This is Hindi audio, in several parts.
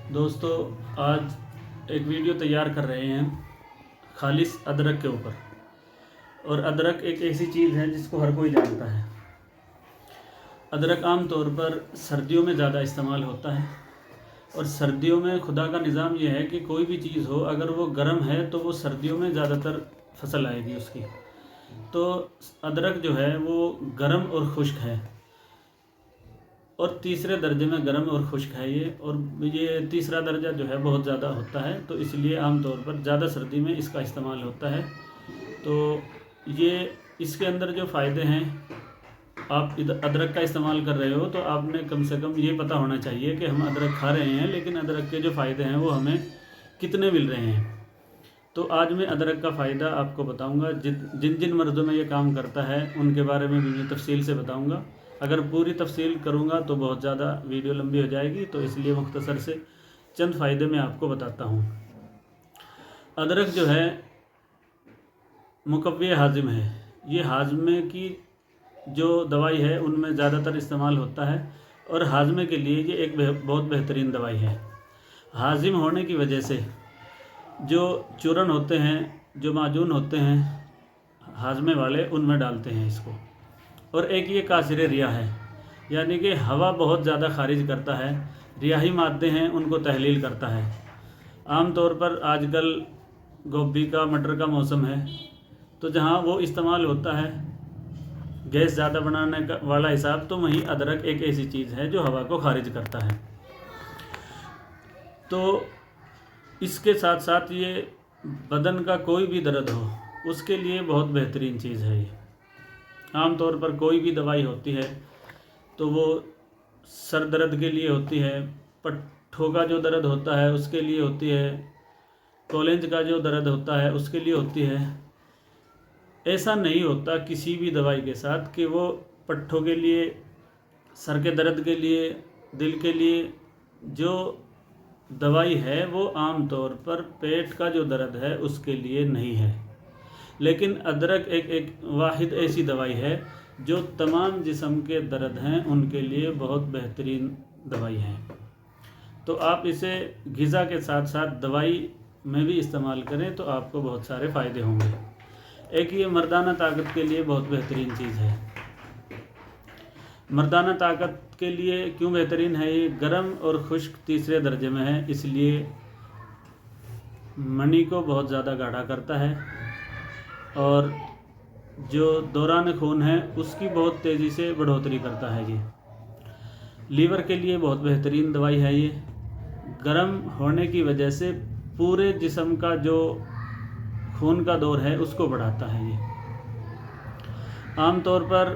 दोस्तों, आज एक वीडियो तैयार कर रहे हैं खालिस अदरक के ऊपर। और अदरक एक ऐसी चीज़ है जिसको हर कोई जानता है। अदरक आम तौर पर सर्दियों में ज़्यादा इस्तेमाल होता है। और सर्दियों में खुदा का निज़ाम यह है कि कोई भी चीज़ हो, अगर वो गर्म है तो वो सर्दियों में ज़्यादातर फसल आएगी उसकी। तो अदरक जो है वो गर्म और खुश्क है, और तीसरे दर्जे में गर्म और खुश्क है ये। और ये तीसरा दर्जा जो है बहुत ज़्यादा होता है, तो इसलिए आम तौर पर ज़्यादा सर्दी में इसका इस्तेमाल होता है। तो ये इसके अंदर जो फ़ायदे हैं, आप इधर अदरक का इस्तेमाल कर रहे हो तो आपने कम से कम ये पता होना चाहिए कि हम अदरक खा रहे हैं, लेकिन अदरक के जो फ़ायदे हैं वो हमें कितने मिल रहे हैं। तो आज मैं अदरक का फ़ायदा आपको बताऊंगा। जिन जिन मर्दों में ये काम करता है उनके बारे में भी मैं तफसील से बताऊंगा। अगर पूरी तफसील करूंगा तो बहुत ज़्यादा वीडियो लंबी हो जाएगी, तो इसलिए मुख्तसर से चंद फ़ायदे मैं आपको बताता हूँ। अदरक जो है मुकव्वे हाजिम है। ये हाजमे की जो दवाई है उनमें ज़्यादातर इस्तेमाल होता है, और हाजमे के लिए ये एक बहुत बेहतरीन दवाई है। हाजिम होने की वजह से जो चूरन होते हैं, जो माजून होते हैं हाजमे वाले, उनमें डालते हैं इसको। और एक ये कासिर रिया है, यानी कि हवा बहुत ज़्यादा खारिज करता है। रियाही मादे हैं उनको तहलील करता है। आम तौर पर आजकल गोभी का मटर का मौसम है, तो जहाँ वो इस्तेमाल होता है गैस ज़्यादा बनाने का वाला हिसाब, तो वहीं अदरक एक ऐसी चीज़ है जो हवा को खारिज करता है। तो इसके साथ साथ ये बदन का कोई भी दर्द हो उसके लिए बहुत बेहतरीन चीज़ है ये। आम तौर पर कोई भी दवाई होती है तो वो सर दर्द के लिए होती है, पट्ठों का जो दर्द होता है उसके लिए होती है, कॉलेज का जो दर्द होता है उसके लिए होती है। ऐसा नहीं होता किसी भी दवाई के साथ कि वो पट्ठों के लिए, सर के दर्द के लिए, दिल के लिए जो दवाई है वो आम तौर पर पेट का जो दर्द है उसके लिए नहीं है। लेकिन अदरक एक वाहिद ऐसी दवाई है जो तमाम जिस्म के दर्द हैं उनके लिए बहुत बेहतरीन दवाई है। तो आप इसे ग़िज़ा के साथ साथ दवाई में भी इस्तेमाल करें तो आपको बहुत सारे फ़ायदे होंगे। एक ये मर्दाना ताकत के लिए बहुत बेहतरीन चीज़ है। मर्दाना ताकत के लिए क्यों बेहतरीन है? ये गर्म और खुश्क तीसरे दर्जे में है, इसलिए मनी को बहुत ज़्यादा गाढ़ा करता है, और जो दौरान खून है उसकी बहुत तेज़ी से बढ़ोतरी करता है। ये लीवर के लिए बहुत बेहतरीन दवाई है। ये गर्म होने की वजह से पूरे जिस्म का जो खून का दौर है उसको बढ़ाता है। ये आम तौर पर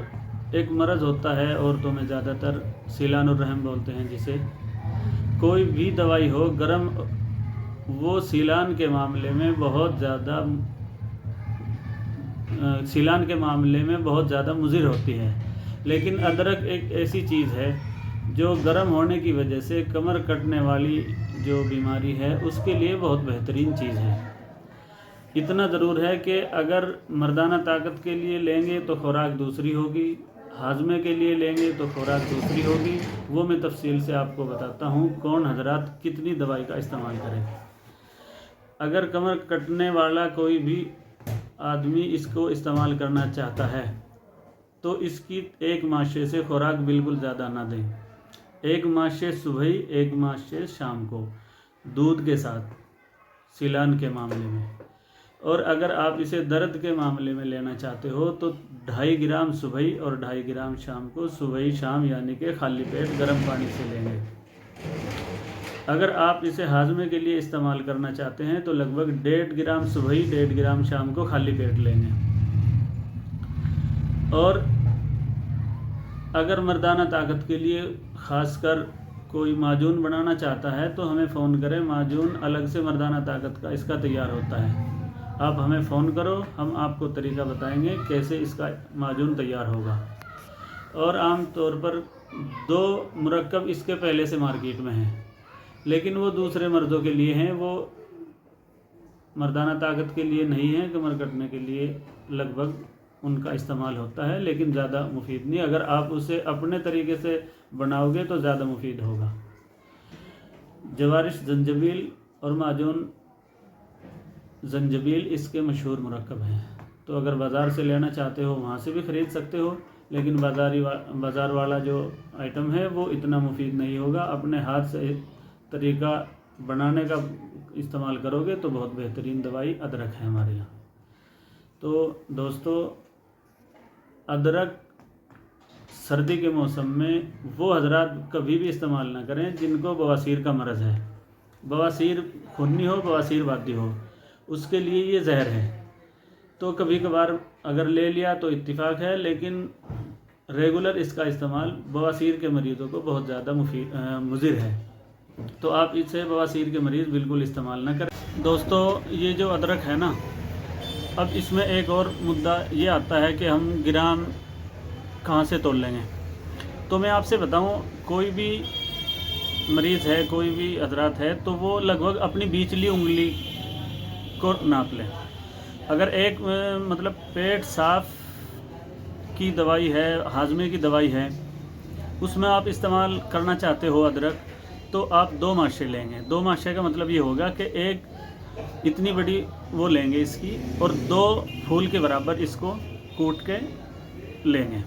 एक मर्ज़ होता है औरतों में ज़्यादातर, सीलानुर रहम बोलते हैं जिसे। कोई भी दवाई हो गर्म, वो सीलान के मामले में बहुत ज़्यादा मुज़िर होती है। लेकिन अदरक एक ऐसी चीज़ है जो गर्म होने की वजह से कमर कटने वाली जो बीमारी है उसके लिए बहुत बेहतरीन चीज़ है। इतना ज़रूर है कि अगर मर्दाना ताकत के लिए लेंगे तो खुराक दूसरी होगी, हाजमे के लिए लेंगे तो खुराक दूसरी होगी। वो मैं तफसील से आपको बताता हूँ कौन हजरात कितनी दवाई का इस्तेमाल करें। अगर कमर कटने वाला कोई भी आदमी इसको इस्तेमाल करना चाहता है तो इसकी एक माशे से खुराक बिल्कुल ज़्यादा ना दें। एक माशे सुबह, एक माशे शाम को दूध के साथ, सीलान के मामले में। और अगर आप इसे दर्द के मामले में लेना चाहते हो तो 2.5 ग्राम सुबह और 2.5 ग्राम शाम को, सुबह शाम यानी कि खाली पेट गर्म पानी से लेंगे। अगर आप इसे हाजमे के लिए इस्तेमाल करना चाहते हैं तो लगभग 1.5 ग्राम सुबह, 1.5 ग्राम शाम को खाली पेट लेंगे। और अगर मर्दाना ताकत के लिए ख़ासकर कोई माजून बनाना चाहता है तो हमें फ़ोन करें। माजून अलग से मर्दाना ताकत का इसका तैयार होता है। आप हमें फ़ोन करो, हम आपको तरीका बताएंगे कैसे इसका माजून तैयार होगा। और आम तौर पर 2 मुरक्कब इसके पहले से मार्केट में हैं, लेकिन वो दूसरे मर्दों के लिए हैं, वो मर्दाना ताकत के लिए नहीं है। कमर कटने के लिए लगभग उनका इस्तेमाल होता है, लेकिन ज़्यादा मुफीद नहीं। अगर आप उसे अपने तरीके से बनाओगे तो ज़्यादा मुफीद होगा। जवारिश जंजबील और माजून जंजबील इसके मशहूर मुरक्कब हैं। तो अगर बाज़ार से लेना चाहते हो वहाँ से भी ख़रीद सकते हो, लेकिन बाज़ार वाला जो आइटम है वो इतना मुफीद नहीं होगा। अपने हाथ से तरीका बनाने का इस्तेमाल करोगे तो बहुत बेहतरीन दवाई अदरक है हमारे यहाँ। तो दोस्तों, अदरक सर्दी के मौसम में वो हजरात कभी भी इस्तेमाल ना करें जिनको बवासीर का मरज़ है। बवासीर खूनी हो, बवासीर वादी हो, उसके लिए ये जहर है। तो कभी कभार अगर ले लिया तो इत्तिफाक है, लेकिन रेगुलर इसका इस्तेमाल बवासीर के मरीज़ों को बहुत ज़्यादा मुज़िर है। तो आप इसे बवासीर के मरीज़ बिल्कुल इस्तेमाल ना करें। दोस्तों, ये जो अदरक है ना, अब इसमें एक और मुद्दा ये आता है कि हम ग्राम कहाँ से तोल लेंगे। तो मैं आपसे बताऊं, कोई भी मरीज़ है, कोई भी हजरात है, तो वो लगभग अपनी बीचली उंगली को नाप लें। अगर एक मतलब पेट साफ़ की दवाई है, हाजमे की दवाई है, उसमें आप इस्तेमाल करना चाहते हो अदरक, तो आप 2 माशे लेंगे। 2 माशे का मतलब ये होगा कि एक इतनी बड़ी वो लेंगे इसकी, और 2 फूल के बराबर इसको कूट के लेंगे।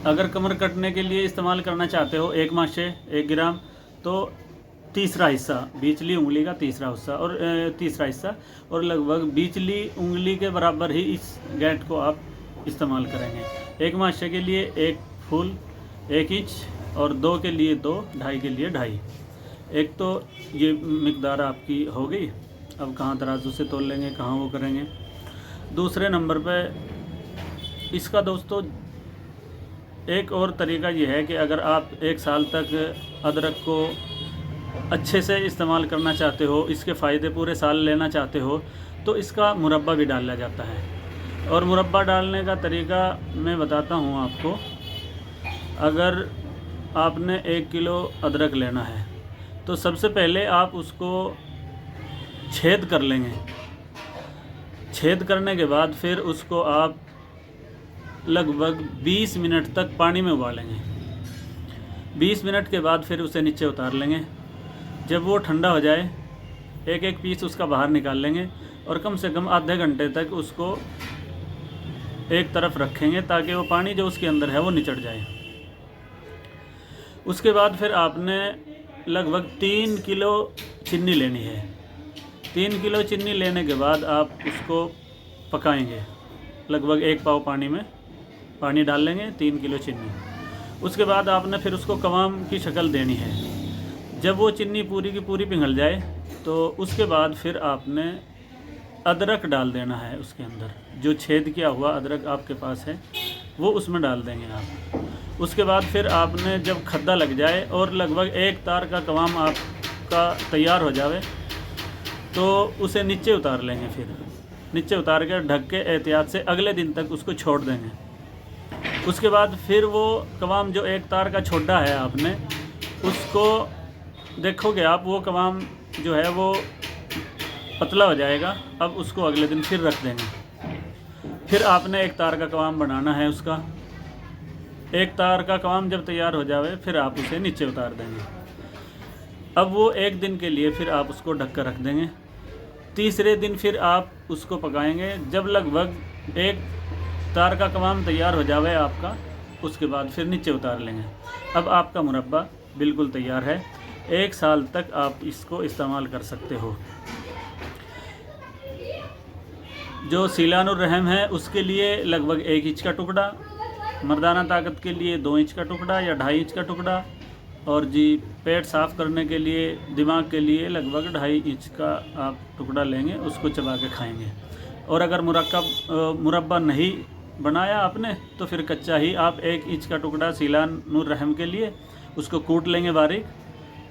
अगर कमर कटने के लिए इस्तेमाल करना चाहते हो 1 माशे 1 ग्राम, तो तीसरा हिस्सा, बीचली उंगली का तीसरा हिस्सा और लगभग बीचली उंगली के बराबर ही इस गैट को आप इस्तेमाल करेंगे। 1 माशे के लिए 1 फूल 1 इंच, और 2 के लिए 2, 2.5 के लिए 2.5। एक तो ये मिकदार आपकी हो गई। अब कहाँ तराजू से तोल लेंगे, कहाँ वो करेंगे। दूसरे नंबर पे इसका दोस्तों एक और तरीका ये है कि अगर आप 1 साल तक अदरक को अच्छे से इस्तेमाल करना चाहते हो, इसके फ़ायदे पूरे साल लेना चाहते हो, तो इसका मुरब्बा भी डाला जाता है। और मुरब्बा डालने का तरीका मैं बताता हूँ आपको। अगर आपने 1 किलो अदरक लेना है, तो सबसे पहले आप उसको छेद कर लेंगे। छेद करने के बाद फिर उसको आप लगभग 20 मिनट तक पानी में उबालेंगे। 20 मिनट के बाद फिर उसे नीचे उतार लेंगे। जब वो ठंडा हो जाए, एक पीस उसका बाहर निकाल लेंगे और कम से कम आधे घंटे तक उसको एक तरफ रखेंगे ताकि वो पानी जो उसके अंदर है वो निचड़ जाए। उसके बाद फिर आपने लगभग 3 किलो चीनी लेनी है। 3 किलो चीनी लेने के बाद आप उसको पकाएंगे। लगभग 1 पाव पानी में पानी डाल लेंगे, 3 किलो चीनी। उसके बाद आपने फिर उसको कवाम की शक्ल देनी है। जब वो चीनी पूरी की पूरी पिघल जाए, तो उसके बाद फिर आपने अदरक डाल देना है उसके अंदर। जो छेद किया हुआ अदरक आपके पास है वो उसमें डाल देंगे आप। उसके बाद फिर आपने जब खद्दा लग जाए और लगभग 1 तार का कवाम आपका तैयार हो जाए, तो उसे नीचे उतार लेंगे। फिर नीचे उतार कर ढक के एहतियात से अगले दिन तक उसको छोड़ देंगे। उसके बाद फिर वो कवाम जो 1 तार का छोड़ा है आपने, उसको देखोगे आप, वो कवाम जो है वो पतला हो जाएगा। अब उसको अगले दिन फिर रख देंगे। फिर आपने 1 तार का कवाम बनाना है उसका। 1 तार का कवाम जब तैयार हो जाए, फिर आप उसे नीचे उतार देंगे। अब वो 1 दिन के लिए फिर आप उसको ढक कर रख देंगे। तीसरे दिन फिर आप उसको पकाएंगे। जब लगभग 1 तार का कवाम तैयार हो जाए आपका, उसके बाद फिर नीचे उतार लेंगे। अब आपका मुरब्बा बिल्कुल तैयार है। 1 साल तक आप इसको इस्तेमाल कर सकते हो। जो सीलानुर रहम है उसके लिए लगभग 1 इंच का टुकड़ा, मर्दाना ताकत के लिए 2 इंच का टुकड़ा या 2.5 इंच का टुकड़ा, और जी पेट साफ़ करने के लिए, दिमाग के लिए लगभग 2.5 इंच का आप टुकड़ा लेंगे, उसको चबा के खाएंगे। और अगर मुरब्बा नहीं बनाया आपने, तो फिर कच्चा ही आप 1 इंच का टुकड़ा सीलानुर रहम के लिए उसको कूट लेंगे बारीक,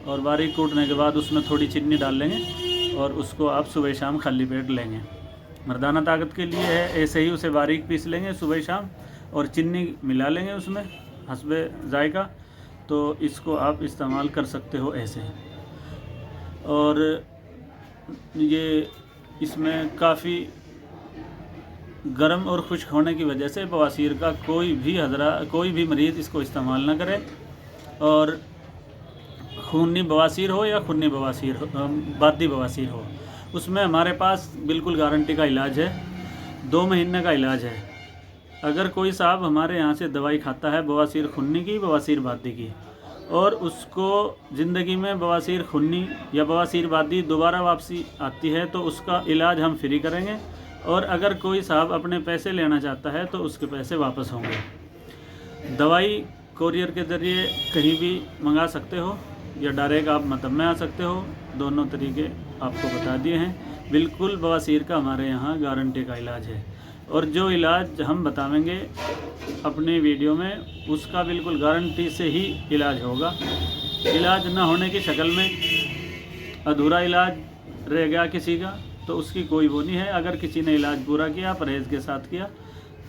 और बारीक कूटने के बाद उसमें थोड़ी चीनी डाल लेंगे और उसको आप सुबह शाम खाली पेट लेंगे। मर्दाना ताकत के लिए है, ऐसे ही उसे बारीक पीस लेंगे सुबह शाम और चीनी मिला लेंगे उसमें हस्बे जायका। तो इसको आप इस्तेमाल कर सकते हो ऐसे। और ये इसमें काफ़ी गर्म और खुश्क होने की वजह से बवासीर का कोई भी मरीज़ इसको इस्तेमाल ना करे। और खूनी बवासीर हो या खूनी बवासीर हो, बादी बवासीर हो, उसमें हमारे पास बिल्कुल गारंटी का इलाज है। 2 महीने का इलाज है। अगर कोई साहब हमारे यहाँ से दवाई खाता है बवासीर खूनी की, बवासीर बादी की, और उसको ज़िंदगी में बवासीर खूनी या बवासीर बादी दोबारा वापसी आती है तो उसका इलाज हम फ्री करेंगे। और अगर कोई साहब अपने पैसे लेना चाहता है तो उसके पैसे वापस होंगे। दवाई कोरियर के ज़रिए कहीं भी मंगा सकते हो या डायरेक्ट आप मतलब में आ सकते हो, दोनों तरीके आपको बता दिए हैं। बिल्कुल बवासीर का हमारे यहाँ गारंटी का इलाज है, और जो इलाज हम बताएंगे अपने वीडियो में उसका बिल्कुल गारंटी से ही इलाज होगा। इलाज न होने की शक्ल में अधूरा इलाज रह गया किसी का तो उसकी कोई वो नहीं है। अगर किसी ने इलाज पूरा किया, परहेज़ के साथ किया,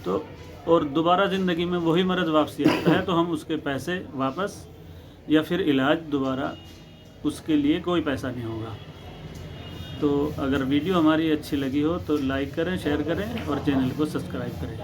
तो और दोबारा ज़िंदगी में वही मर्ज़ वापसी आता है तो हम उसके पैसे वापस या फिर इलाज दोबारा, उसके लिए कोई पैसा नहीं होगा। तो अगर वीडियो हमारी अच्छी लगी हो तो लाइक करें, शेयर करें और चैनल को सब्सक्राइब करें।